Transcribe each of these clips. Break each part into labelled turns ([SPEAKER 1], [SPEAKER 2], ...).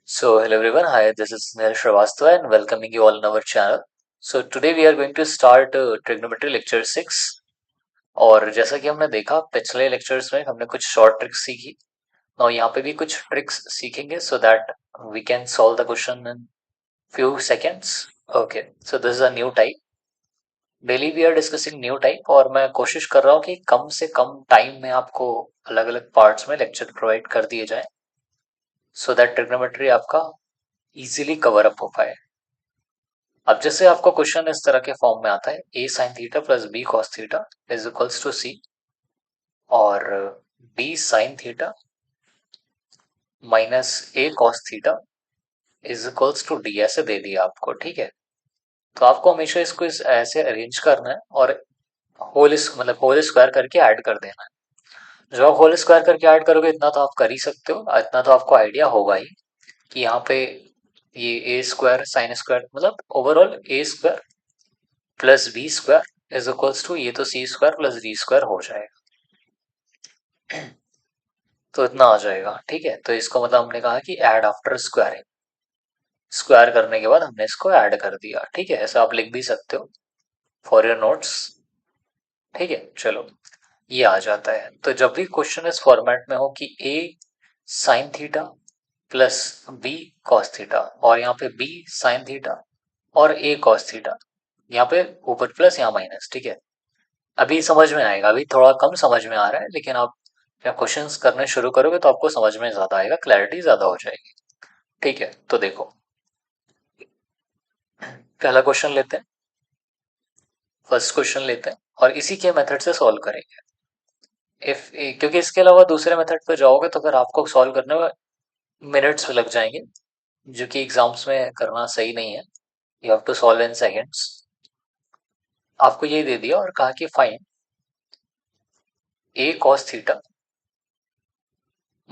[SPEAKER 1] So, hello everyone. Hi, this is Nihal Shrivastava and welcoming you all in our channel. So, today we are going to start trigonometry lecture 6. और जैसा कि हमने देखा पिछले lectures में हमने कुछ शॉर्ट ट्रिक्स सीखी और यहाँ पे भी कुछ ट्रिक्स सीखेंगे so that we can solve the question in few seconds. Okay, so this is a new type. Daily we are discussing new type और मैं कोशिश कर रहा हूँ कि कम से कम टाइम में आपको अलग अलग पार्ट्स में लेक्चर प्रोवाइड कर दिए जाए सो दैट ट्रिग्नोमेट्री आपका इजीली कवर अप हो पाए। अब जैसे आपको क्वेश्चन इस तरह के फॉर्म में आता है a sin theta plus b cos theta is equals to c और b sin theta minus a cos theta is equals to d ऐसे दे दिया आपको। ठीक है, तो आपको हमेशा इसको ऐसे अरेंज करना है और होल स्क्वायर करके ऐड कर देना है। जो आप होल स्क्वायर करके ऐड करोगे इतना तो आप कर ही सकते हो, इतना तो आपको आइडिया होगा ही कि यहाँ पे ये ए स्क्वायर साइन स्क्वायर मतलब overall a square plus B square is equals to ये तो c square plus D square हो जाएगा। तो इतना आ जाएगा। ठीक है, तो इसको मतलब हमने कहा कि ऐड आफ्टर स्क्वायरिंग, स्क्वायर करने के बाद हमने इसको ऐड कर दिया। ठीक है, ऐसा आप लिख भी सकते हो फॉर योर नोट्स। ठीक है, चलो ये आ जाता है। तो जब भी क्वेश्चन इस फॉर्मेट में हो कि A sine theta plus B cos theta और यहाँ पे बी साइन थीटा और ए कॉस थीटा, यहाँ पे ऊपर प्लस यहाँ माइनस। ठीक है, अभी समझ में आएगा, अभी थोड़ा कम समझ में आ रहा है लेकिन आप जब क्वेश्चंस करने शुरू करोगे तो आपको समझ में ज्यादा आएगा, क्लैरिटी ज्यादा हो जाएगी। ठीक है, तो देखो पहला क्वेश्चन लेते हैं, फर्स्ट क्वेश्चन लेते हैं और इसी के मेथड से सॉल्व करेंगे। इफ क्योंकि इसके अलावा दूसरे मेथड पे जाओगे तो फिर आपको सॉल्व करने में मिनट्स लग जाएंगे, जो कि एग्जाम्स में करना सही नहीं है। You have to solve in seconds. आपको ये दे दिया और कहा कि find A cos theta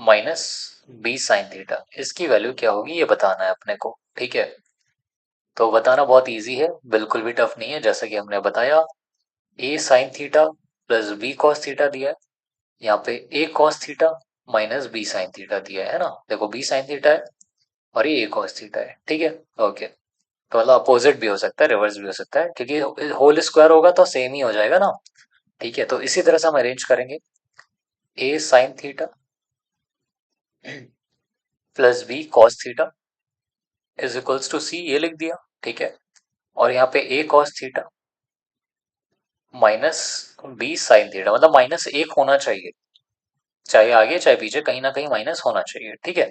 [SPEAKER 1] minus B sine theta, इसकी वैल्यू क्या होगी ये बताना है अपने को। ठीक है, तो बताना बहुत इजी है, बिल्कुल भी टफ नहीं है। जैसा कि हमने बताया A sine theta plus B cos theta दिया है, यहाँ पे A cos theta minus B sine theta दिया है ना। देखो बी साइन थीटा है और ये ए कॉस थीटा है। ठीक है, ओके, तो मतलब अपोजिट भी हो सकता है, रिवर्स भी हो सकता है, क्योंकि होल स्क्वायर होगा तो सेम ही हो जाएगा ना। ठीक है, तो इसी तरह से हम अरेंज करेंगे A sine theta plus B cos theta is equals to C, ये लिख दिया। ठीक है, और यहाँ पे A cos theta minus B sine theta, मतलब माइनस एक होना चाहिए, चाहे आगे चाहे पीछे कहीं ना कहीं माइनस होना चाहिए। ठीक है,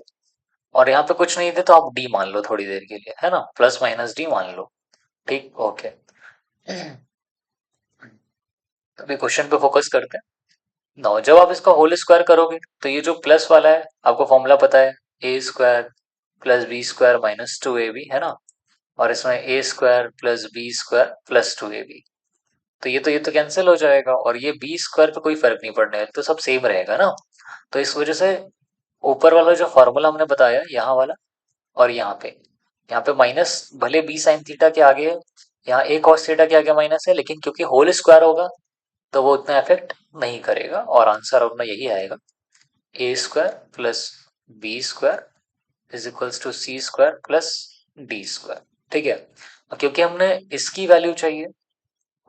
[SPEAKER 1] और यहाँ पे कुछ नहीं थे तो आप डी मान लो थोड़ी देर के लिए, है ना, प्लस माइनस डी मान लो। ठीक, ओके। अभी क्वेश्चन पे फोकस करते हैं। नाउ जब आप इसका होल स्क्वायर करोगे तो ये जो प्लस वाला है आपको फॉर्मूला पता है, A square plus B square minus two A B, है ना, और इसमें A square plus B square plus two A B. तो ये तो कैंसिल हो जाएगा और ये बी स्क्वायर पे कोई फर्क नहीं पड़ने वाला, तो सब सेम रहेगा ना। तो इस वजह से ऊपर वाला जो फॉर्मूला हमने बताया यहाँ वाला और यहाँ पे माइनस भले बी साइन थीटा के आगे है, यहाँ ए कॉस थीटा के आगे माइनस है, लेकिन क्योंकि होल स्क्वायर होगा तो वो उतना इफेक्ट नहीं करेगा और आंसर अपना यही आएगा, A square plus B square is equals to C square plus D square. ठीक है, और क्योंकि हमने इसकी वैल्यू चाहिए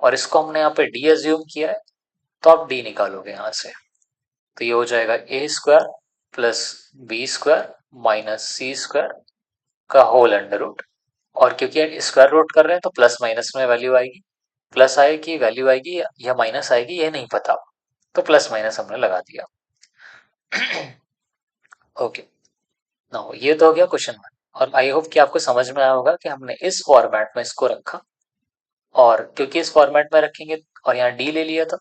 [SPEAKER 1] और इसको हमने यहाँ पे डी एज्यूम किया है तो आप डी निकालोगे यहाँ से। तो ये हो जाएगा A square plus B square minus C square का होल अंडर रूट, और क्योंकि स्क्वायर रूट कर रहे हैं तो प्लस माइनस में वैल्यू आएगी, प्लस आएगी वैल्यू आएगी या माइनस आएगी ये नहीं पता, तो प्लस माइनस हमने लगा दिया। ओके, नाउ ये तो हो गया क्वेश्चन वन, और आई होप कि आपको समझ में आया होगा कि हमने इस फॉर्मेट में इसको रखा, और क्योंकि इस फॉर्मेट में रखेंगे और यहाँ डी ले लिया था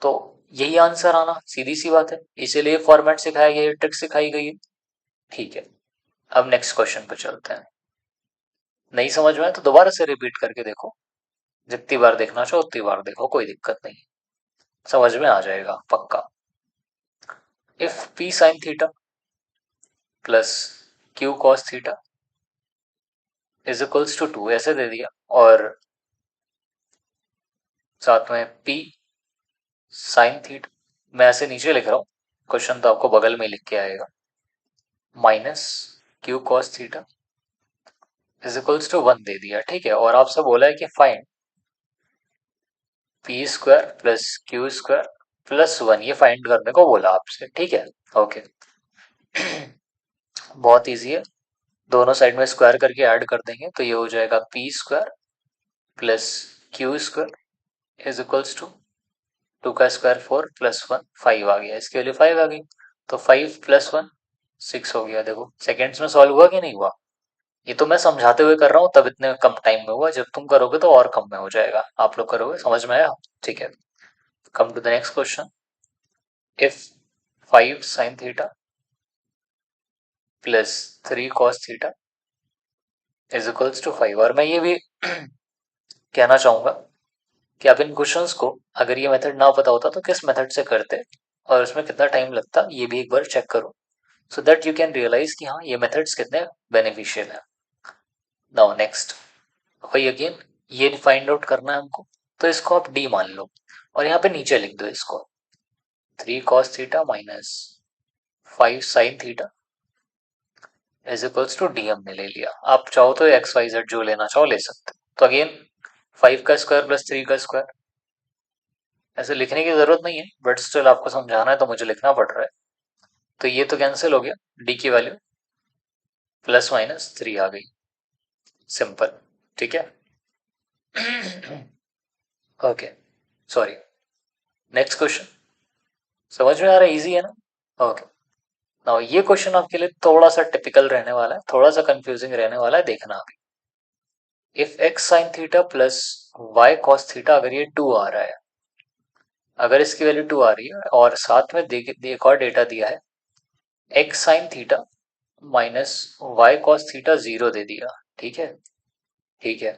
[SPEAKER 1] तो यही आंसर आना सीधी सी बात है, इसीलिए फॉर्मेट सिखाया गया है, ट्रिक सिखाई गई है। ठीक है, अब नेक्स्ट क्वेश्चन पे चलते हैं। नहीं समझ में आया तो दोबारा से रिपीट करके देखो, जितनी बार देखना चाहो उतनी बार देखो, कोई दिक्कत नहीं, समझ में आ जाएगा पक्का। If p sine theta plus q cos theta is equals to two ऐसे दे दिया, और साथ में पी साइन थीटा, मैं ऐसे नीचे लिख रहा हूँ, क्वेश्चन तो आपको बगल में लिख के आएगा, minus q cos theta is equals to 1 दे दिया, ठीक है। और आपसे बोला है कि find p square plus q square plus 1, ये फाइंड करने को बोला आपसे, ठीक है। ओके बहुत इजी है, दोनों साइड में स्क्वायर करके ऐड कर देंगे तो ये हो जाएगा p square plus q square is equals to 2 का स्क्वायर 4 प्लस 1 5 आ गया, इसकी वैल्यू 5 आ गई। तो 5 प्लस 1 6 हो गया। देखो सेकेंड्स में सॉल्व हुआ कि नहीं हुआ। ये तो मैं समझाते हुए कर रहा हूँ, तब इतने कम टाइम में हुआ, जब तुम करोगे तो और कम में हो जाएगा। आप लोग करोगे, समझ में आया, ठीक है। Come to the next question. If 5 sin theta plus 3 cos theta is equals to 5, और मैं ये भी कहना चाहूंगा कि आप इन क्वेश्चंस को, अगर ये मेथड ना पता होता तो किस मेथड से करते और उसमें कितना टाइम लगता, ये भी एक बार चेक करो, so that you can realise कि हाँ ये मेथड्स कितने बेनिफिशियल है। नाउ नेक्स्ट, वही अगेन ये फाइंड आउट करना है हमको, तो इसको आप डी मान लो और यहाँ पे नीचे लिख दो इसको 3 cos theta minus 5 sin theta is equals to d हमने ले लिया। आप चाहो तो एक्स वाई जेड जो लेना चाहो ले सकते हो। तो अगेन 5 का स्क्वायर प्लस 3 का स्क्वायर, ऐसे लिखने की जरूरत नहीं है बट स्टिल आपको समझाना है तो मुझे लिखना पड़ रहा है। तो ये तो कैंसिल हो गया, डी की वैल्यू प्लस माइनस 3 आ गई, सिंपल, ठीक है। Okay sorry, next question. समझ में आ रहा है, इजी है ना। ओके नाउ ये क्वेश्चन आपके लिए थोड़ा सा टिपिकल रहने वाला है, थोड़ा सा कंफ्यूजिंग रहने वाला है, देखना अभी। If x sine theta plus y cos theta, अगर ये 2 आ रहा है, अगर इसकी वैल्यू 2 आ रही है और साथ में एक और डेटा दिया है x sine theta minus y cos theta 0 दे दिया, ठीक है, ठीक है।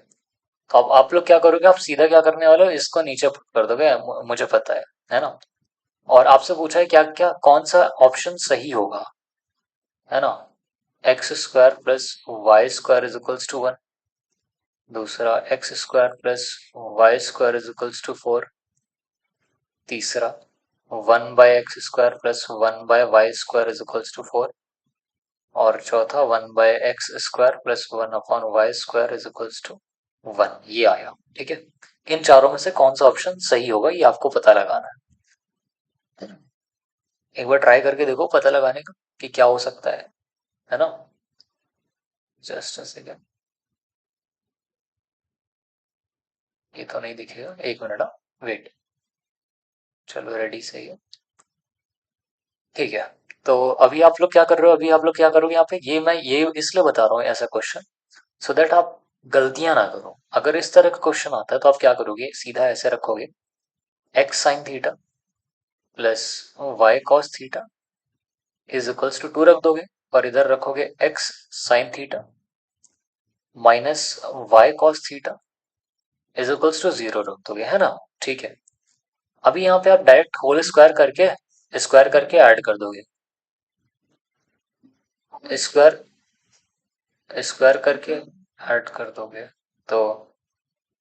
[SPEAKER 1] तो अब आप लोग क्या करोगे, आप सीधा क्या करने वाले हो, इसको नीचे पुट कर दोगे, मुझे पता है ना। और आपसे पूछा है क्या क्या कौन सा ऑप्शन सही होगा, है ना। X square plus y square is equals to 1, दूसरा x square plus y square is equals to 4, तीसरा 1 by x square plus 1 by y square is equals to 4, और चौथा 1 by x square plus 1 upon y square is equals to 1, ये आया, ठीक है। इन चारों में से कौन सा ऑप्शन सही होगा ये आपको पता लगाना है। एक बार ट्राई करके देखो पता लगाने का कि क्या हो सकता है ना। जस्ट अ सेकेंड, ये तो नहीं दिखेगा, एक मिनट, वेट, चलो रेडी सही है, ठीक है। तो अभी आप लोग क्या कर रहे हो, अभी आप लोग क्या करोगे यहाँ पे, ये मैं ये इसलिए बता रहा हूँ ऐसा क्वेश्चन, सो दैट आप गलतियां ना करो। अगर इस तरह का क्वेश्चन आता है तो आप क्या करोगे, सीधा ऐसे रखोगे x sine theta plus y cos theta is equals to 2 रख दोगे, और इधर रखोगे x sine theta minus y cos theta is equals to 0 रख दोगे, है ना, ठीक है। अभी यहाँ पे आप डायरेक्ट होल स्क्वायर करके ऐड कर दोगे, स्क्वायर स्क्वायर करके ऐड कर दोगे, तो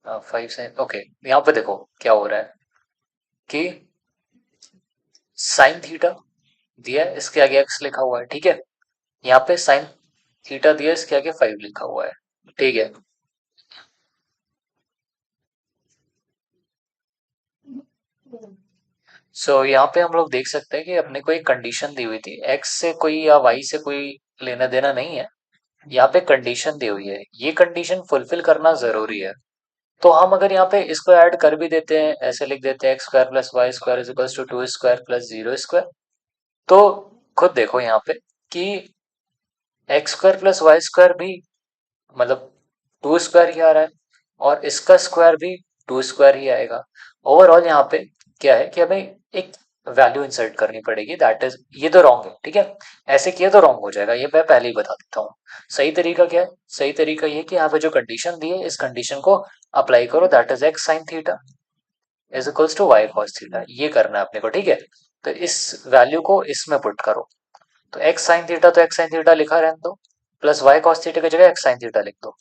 [SPEAKER 1] 5 साइन, ओके। यहाँ पे देखो क्या हो रहा है कि साइन थीटा दिया है, इसके आगे एक्स लिखा हुआ है, ठीक है। यहाँ पे साइन थीटा दिया है, इसके आगे 5 लिखा हुआ है, ठीक है। सो यहाँ पे हम लोग देख सकते हैं कि अपने को एक कंडीशन दी हुई थी, एक्स से कोई या वाई से कोई लेना देना नहीं है, यहाँ पे कंडीशन दी हुई है, ये कंडीशन फुलफिल करना जरूरी है। तो हम अगर यहाँ पे इसको ऐड कर भी देते हैं, ऐसे लिख देते हैं x square plus y square is equals to 2 square plus 0 square, तो खुद देखो यहाँ पे कि x square plus y square भी मतलब 2 स्क्वायर ही आ रहा है, और इसका स्क्वायर भी 2 स्क्वायर ही आएगा। ओवरऑल यहाँ पे क्या है कि हमें एक वैल्यू इंसर्ट करनी पड़ेगी, दैट इज, ये तो रॉन्ग है, ठीक है। ऐसे किया तो रॉन्ग हो जाएगा, ये मैं पहले ही बता देता हूँ। सही तरीका क्या है, सही तरीका ये कि यहाँ पे जो कंडीशन दी है इस कंडीशन को अप्लाई करो, that is x sine theta is equals to y cos theta, ये करना है अपने को, ठीक है। तो इस वैल्यू को इसमें पुट करो, तो एक्स साइन थीटा तो एक्स साइन थीटा लिखा रहने दो, प्लस वाई कॉस थीटा की जगह एक्स साइन थीटा लिख दो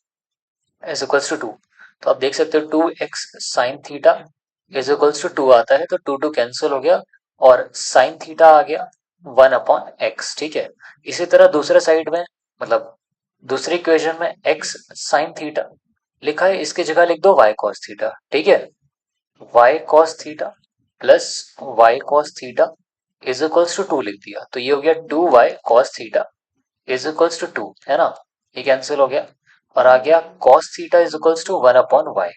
[SPEAKER 1] इज इक्वल्स टू 2। तो आप देख सकते हो 2x sine theta is equals to 2 आता है, तो 2 कैंसिल हो गया और साइन थीटा आ गया 1 अपॉन एक्स, ठीक है। इसी तरह दूसरे साइड में मतलब दूसरी इक्वेशन में x साइन थीटा लिखा है, इसकी जगह लिख दो y cos थीटा, ठीक है। y cos theta plus y cos theta is equals to 2 लिख दिया, तो ये हो गया 2y cos theta is equals to 2, है ना। ये कैंसिल हो गया और आ गया cos theta is equals to 1 upon y।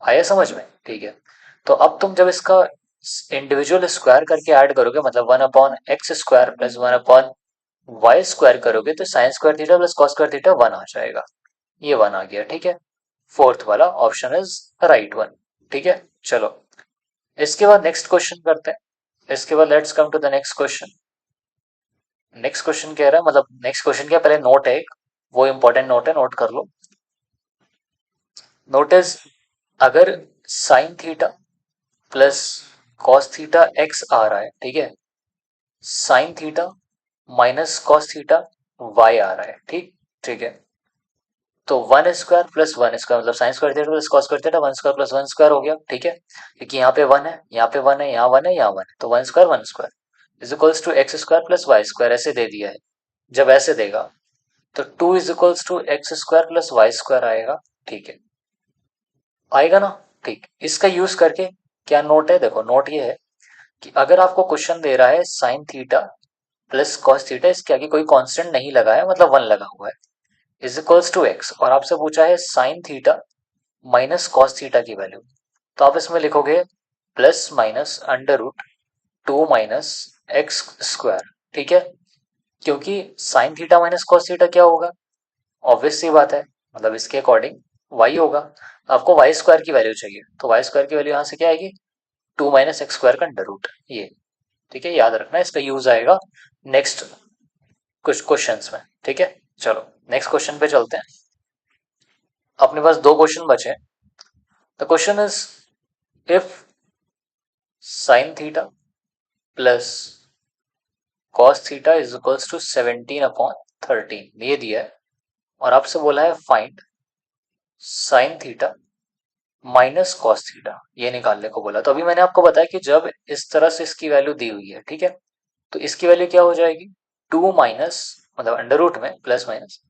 [SPEAKER 1] आया समझ में, ठीक है। तो अब तुम जब इसका इंडिविजुअल स्क्वायर करके ऐड करोगे, मतलब 1 upon x square plus 1 upon y square करोगे, तो sine square theta plus cos square theta 1 आ जाएगा। ये 1 आ गया, ठीक है। फोर्थ वाला ऑप्शन इज राइट वन, ठीक है। चलो इसके बाद नेक्स्ट क्वेश्चन करते हैं। इसके बाद let's come to the next question. Next question कह रहा है, मतलब नेक्स्ट क्वेश्चन क्या, पहले नोट है एक, वो इंपॉर्टेंट नोट है, नोट कर लो। नोट इज, अगर sine theta plus cos theta x आ रहा है, ठीक है, sine theta minus cos theta y आ रहा है, ठीक, ठीक है। तो 1 स्क्वायर प्लस 1 स्क्वायर मतलब sine square theta plus cos square theta, 1 square plus 1 square हो गया, ठीक है। क्योंकि यहाँ पे 1 है, यहाँ पे 1 है, यहाँ 1 है, यहाँ 1 है, तो 1 square is equals to x square plus y square, ऐसे दे दिया है। जब ऐसे देगा तो 2 is equals to x square plus y square आएगा, ठीक है, आएगा ना। ठीक, इसका यूज करके क्या नोट है, देखो नोट ये है कि अगर आपको क्वेश्चन दे रहा है sine theta plus cos theta, इसके आगे कोई कांस्टेंट नहीं लगा है, मतलब 1 लगा हुआ है, इज इक्वल्स टू एक्स, और आपसे पूछा है sine theta minus cos theta की वैल्यू, तो आप इसमें लिखोगे plus minus under root 2 minus x square, ठीक है। क्योंकि sine theta minus cos theta क्या होगा, ऑब्वियस सी बात है, मतलब इसके अकॉर्डिंग वाई होगा। आपको वाई स्क्वायर की वैल्यू चाहिए, तो वाई स्क्वायर की वैल्यू यहाँ से क्या आएगी, 2 माइनस एक्स स्क्वायर का अंडर रूट, ये, ठीक है, याद रखना, इसका यूज आएगा नेक्स्ट कुछ क्वेश्चंस में, ठीक है। चलो नेक्स्ट क्वेश्चन पे चलते हैं। अपने पास दो क्वेश्चन बचे। The question is, if sine theta plus cos theta is equals to 17 upon 13, ये दिया है, और आपसे बोला है find sine theta minus cos theta, ये निकालने को बोला। तो अभी मैंने आपको बताया कि जब इस तरह से इसकी वैल्यू दी हुई है, ठीक है, तो इसकी वैल्यू क्या हो जाएगी, 2 माइनस, मतलब अंडर रूट में प्लस माइनस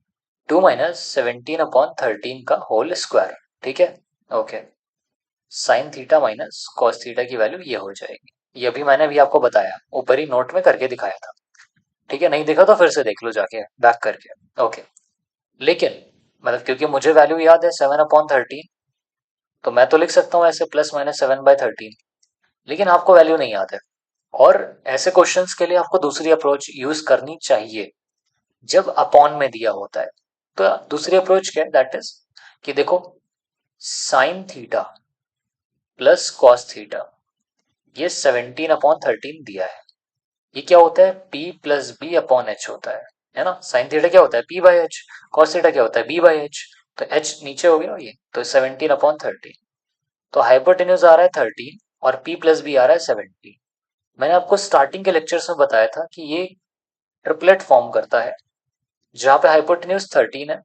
[SPEAKER 1] 2 माइनस 17 अपॉन 13 का होल स्क्वायर, ठीक है, okay. Sign theta minus cos theta की वैल्यू ये हो जाएगी। ये अभी मैंने भी आपको बताया, ऊपर ही नोट में करके दिखाया था, ठीक है। नहीं देखा तो फिर से देख लो जाके बैक करके, ओके। लेकिन मतलब क्योंकि मुझे वैल्यू याद है 7/13, तो मैं तो लिख सकता हूँ ऐसे प्लस माइनस 7/13, लेकिन आपको वैल्यू नहीं याद है। और ऐसे क्वेश्चंस के लिए आपको दूसरी अप्रोच यूज करनी चाहिए जब अपॉन में दिया होता है। तो दूसरी अप्रोच क्या है, दैट इज कि देखो sine theta plus cos theta, ये 17/13 दिया है, ये क्या होता है, p plus b upon h होता है ना। साइन थीटा क्या होता है, p by h, cos theta क्या होता है, b बाई एच, तो h नीचे हो गया ये, तो 17/13। तो हाइपोटेन्यूज आ रहा है 13 और p प्लस बी आ रहा है 17। मैंने आपको स्टार्टिंग के लेक्चर्स में बताया था कि ये ट्रिपलेट फॉर्म करता है, जहाँ पे हाइपोटेन्यूज 13 है,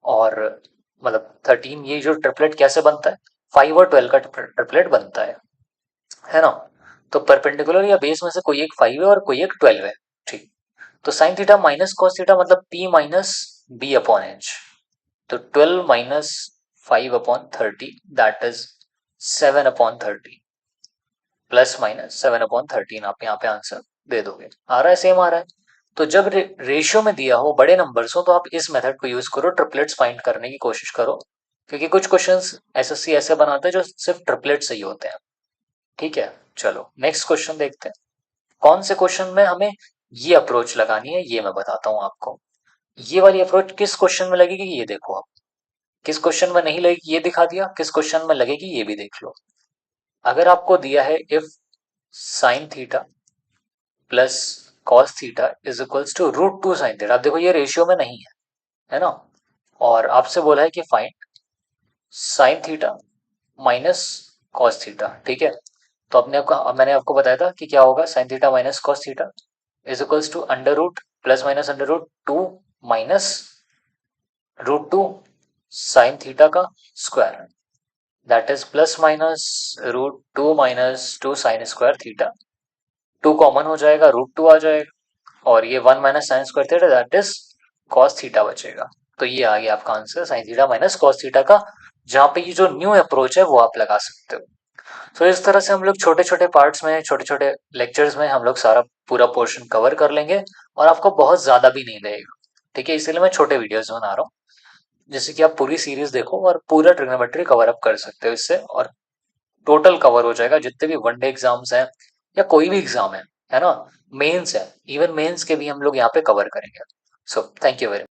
[SPEAKER 1] और मतलब 13, ये जो ट्रिपलेट कैसे बनता है, 5 और 12 का ट्रिपलेट बनता है ना। तो परपेंडिकुलर या बेस में से कोई एक 5 है और कोई एक 12 है, ठीक। तो sine theta minus cos theta मतलब p minus b upon h, तो 12 minus 5/30 that is 7/30, plus minus 7/13, आप यहाँ पे आंसर दे दोगे। आ रहा है, सेम आ रहा है। तो जब रेशियो में दिया हो, बड़े नंबर्स हो, तो आप इस मेथड को यूज करो, ट्रिपलेट्स फाइंड करने की कोशिश करो, क्योंकि कुछ क्वेश्चंस एसएससी ऐसे बनाते हैं जो सिर्फ ट्रिपलेट से ही होते हैं, ठीक है। चलो नेक्स्ट क्वेश्चन देखते हैं। कौन से क्वेश्चन में हमें ये अप्रोच लगानी है, ये मैं बताता हूँ आपको। ये वाली अप्रोच किस क्वेश्चन में लगेगी, ये देखो आप, किस क्वेश्चन में नहीं लगेगी ये दिखा दिया, किस क्वेश्चन में लगेगी ये भी देख लो। अगर आपको दिया है if sine theta plus cos theta is equals to √2 sine theta, आप देखो ये रेशियो में नहीं है ना, और आपसे बोला है कि find sine theta minus cos theta, ठीक है। तो मैंने आपको बताया था कि क्या होगा, sine theta minus cos theta is equals to under root plus minus under root 2 minus √2 sine theta का square, that is plus minus √2 minus 2 sine square theta, 2 common हो जाएगा, √2 आ जाएगा, और ये 1 minus sine square theta that is cos theta बचेगा। तो ये आ गया आपका answer, sine theta minus cos theta का, जहाँ पे ये जो न्यू अप्रोच है वो आप लगा सकते हो। तो इस तरह से हम लोग छोटे छोटे पार्ट्स में, छोटे छोटे लेक्चर्स में हम लोग सारा पूरा पोर्शन कवर कर लेंगे, और आपको बहुत ज्यादा भी नहीं लगेगा। ठीक है, इसीलिए मैं छोटे वीडियोस बना रहा हूँ, जैसे कि आप पूरी सीरीज देखो और पूरा ट्रिग्नोमेट्री कवर अप कर सकते हो इससे, और टोटल कवर हो जाएगा जितने भी वनडे एग्जाम्स हैं या कोई भी एग्जाम है ना, मेंस है, इवन मेंस के भी हम लोग यहाँ पे कवर करेंगे। So thank you very